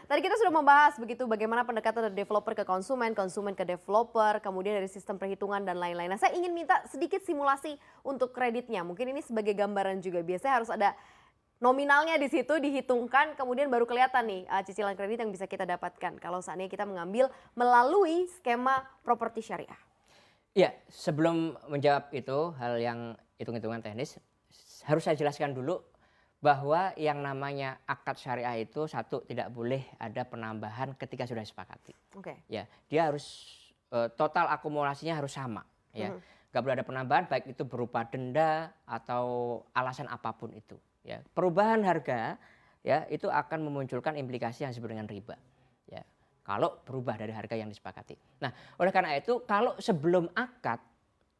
tadi kita sudah membahas begitu bagaimana pendekatan dari developer ke konsumen, konsumen ke developer, kemudian dari sistem perhitungan dan lain-lain. Nah, saya ingin minta sedikit simulasi untuk kreditnya. Mungkin ini sebagai gambaran juga. Biasanya harus ada nominalnya di situ dihitungkan, kemudian baru kelihatan nih cicilan kredit yang bisa kita dapatkan kalau seandainya kita mengambil melalui skema properti syariah. Ya, sebelum menjawab itu hal yang hitung-hitungan teknis, harus saya jelaskan dulu bahwa yang namanya akad syariah itu satu, tidak boleh ada penambahan ketika sudah disepakati. Oke. Ya, dia harus total akumulasinya harus sama. Ya, nggak boleh ada penambahan baik itu berupa denda atau alasan apapun itu. Ya, perubahan harga ya itu akan memunculkan implikasi yang disebut dengan riba. Ya, kalau berubah dari harga yang disepakati. Nah, oleh karena itu kalau sebelum akad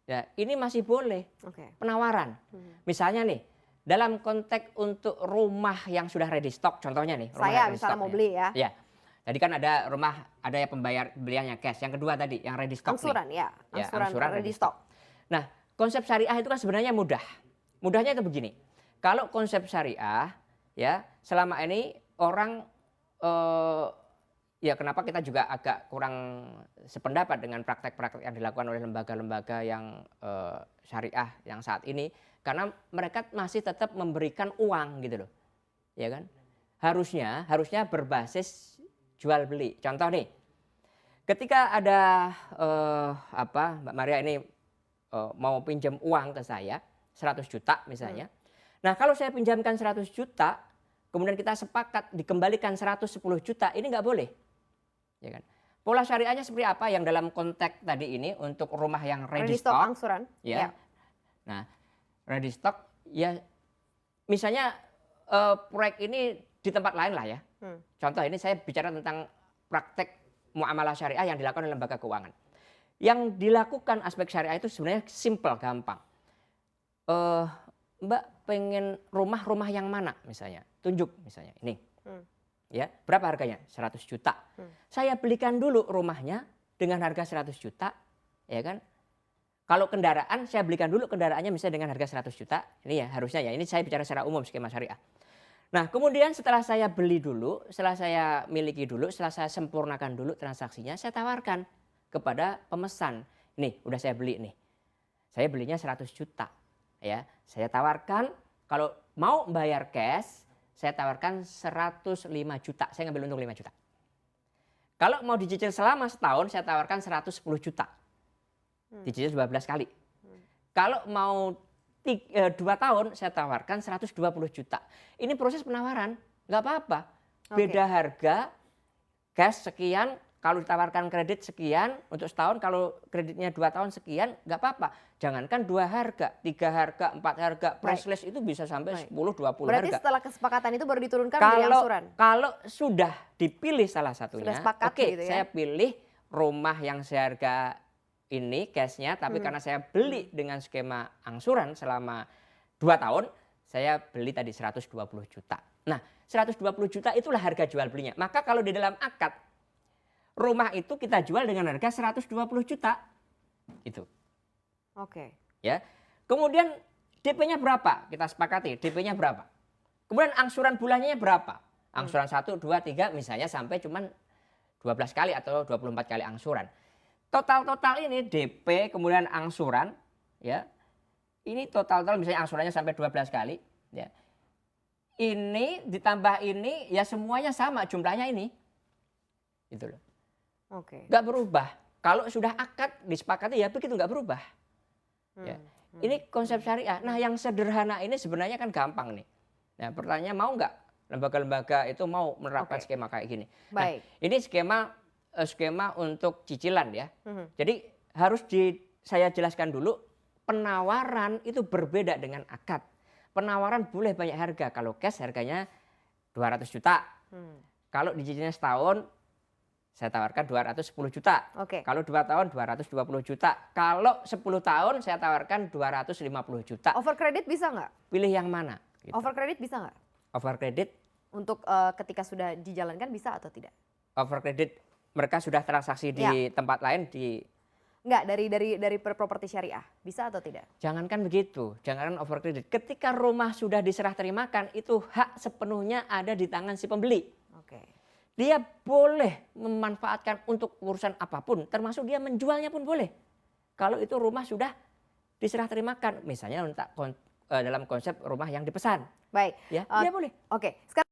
ya ini masih boleh penawaran. Misalnya nih, dalam konteks untuk rumah yang sudah ready stock, contohnya nih. Saya misalnya mau beli ya. Ya, tadi kan ada rumah, ada yang pembeliannya cash. Yang kedua tadi, yang ready stock. Angsuran nih. ya, angsuran ready stock. Nah, konsep syariah itu kan sebenarnya mudah. Mudahnya itu begini, kalau konsep syariah, ya selama ini orang, ya kenapa kita juga agak kurang sependapat dengan praktek-praktek yang dilakukan oleh lembaga-lembaga yang syariah yang saat ini. Karena mereka masih tetap memberikan uang gitu loh, ya kan? Harusnya berbasis jual beli. Contoh nih, ketika ada Mbak Maria ini mau pinjam uang ke saya 100 juta misalnya. Nah kalau saya pinjamkan 100 juta, kemudian kita sepakat dikembalikan 110 juta, ini nggak boleh, ya kan? Pola syariahnya seperti apa yang dalam konteks tadi ini untuk rumah yang ready stock angsuran, ya. Nah, ready stock ya misalnya proyek ini di tempat lain lah ya. Contoh ini saya bicara tentang praktek muamalah syariah yang dilakukan oleh lembaga keuangan. Yang dilakukan aspek syariah itu sebenarnya simple, gampang. Mbak pengen rumah yang mana misalnya, tunjuk misalnya ini. Ya, berapa harganya? 100 juta. Saya belikan dulu rumahnya dengan harga 100 juta, ya kan? Kalau kendaraan, saya belikan dulu kendaraannya misalnya dengan harga 100 juta. Ini ya harusnya ya, ini saya bicara secara umum skema syariah. Nah kemudian setelah saya beli dulu, setelah saya miliki dulu, setelah saya sempurnakan dulu transaksinya, saya tawarkan kepada pemesan. Nih udah saya beli nih, saya belinya 100 juta. Ya, saya tawarkan kalau mau bayar cash, saya tawarkan 105 juta, saya ngambil untung 5 juta. Kalau mau dicicil selama setahun, saya tawarkan 110 juta. Dicicil 12 kali. Kalau mau 2 tahun saya tawarkan 120 juta. Ini proses penawaran, nggak apa-apa. Beda harga, cash sekian, kalau ditawarkan kredit sekian untuk setahun, kalau kreditnya 2 tahun sekian, nggak apa-apa. Jangankan 2 harga, 3 harga, 4 harga, price list itu bisa sampai 10, 20 Berarti harga. setelah kesepakatan itu baru diturunkan menjadi angsuran? Kalau sudah dipilih salah satunya, oke gitu ya? Saya pilih rumah yang seharga ini cashnya, tapi karena saya beli dengan skema angsuran selama 2 tahun, saya beli tadi 120 juta. Nah 120 juta itulah harga jual belinya. Maka kalau di dalam akad, rumah itu kita jual dengan harga 120 juta. Gitu. Oke. Ya. Kemudian DP-nya berapa? Kita sepakati, DP-nya berapa? Kemudian angsuran bulannya berapa? Angsuran 1, 2, 3 misalnya sampai cuman 12 kali atau 24 kali angsuran. Total ini DP kemudian angsuran ya. Ini total misalnya angsurannya sampai 12 kali ya. Ini ditambah ini ya semuanya sama jumlahnya ini. Gitu loh. Oke. Nggak berubah. Kalau sudah akad disepakati ya begitu, nggak berubah. Ya. Ini konsep syariah. Nah, yang sederhana ini sebenarnya kan gampang nih. Nah, pertanyaannya mau nggak lembaga-lembaga itu mau menerapkan skema kayak gini? Baik. Nah, ini skema untuk cicilan ya. Jadi harus saya jelaskan dulu, penawaran itu berbeda dengan akad. Penawaran boleh banyak harga. Kalau cash harganya 200 juta. Kalau dicicilnya setahun, saya tawarkan 210 juta. Kalau 2 tahun 220 juta. Kalau 10 tahun saya tawarkan 250 juta. Over credit bisa nggak? Pilih yang mana? Gitu. Over credit bisa nggak? Over credit? Untuk ketika sudah dijalankan bisa atau tidak? Over credit mereka sudah transaksi di tempat lain di... Enggak, dari properti syariah. Bisa atau tidak? Jangankan begitu, jangankan over credit. Ketika rumah sudah diserah terimakan, itu hak sepenuhnya ada di tangan si pembeli. dia boleh memanfaatkan untuk urusan apapun, termasuk dia menjualnya pun boleh. Kalau itu rumah sudah diserah terimakan, misalnya dalam konsep rumah yang dipesan, Baik. ya dia boleh. Oke. Sekarang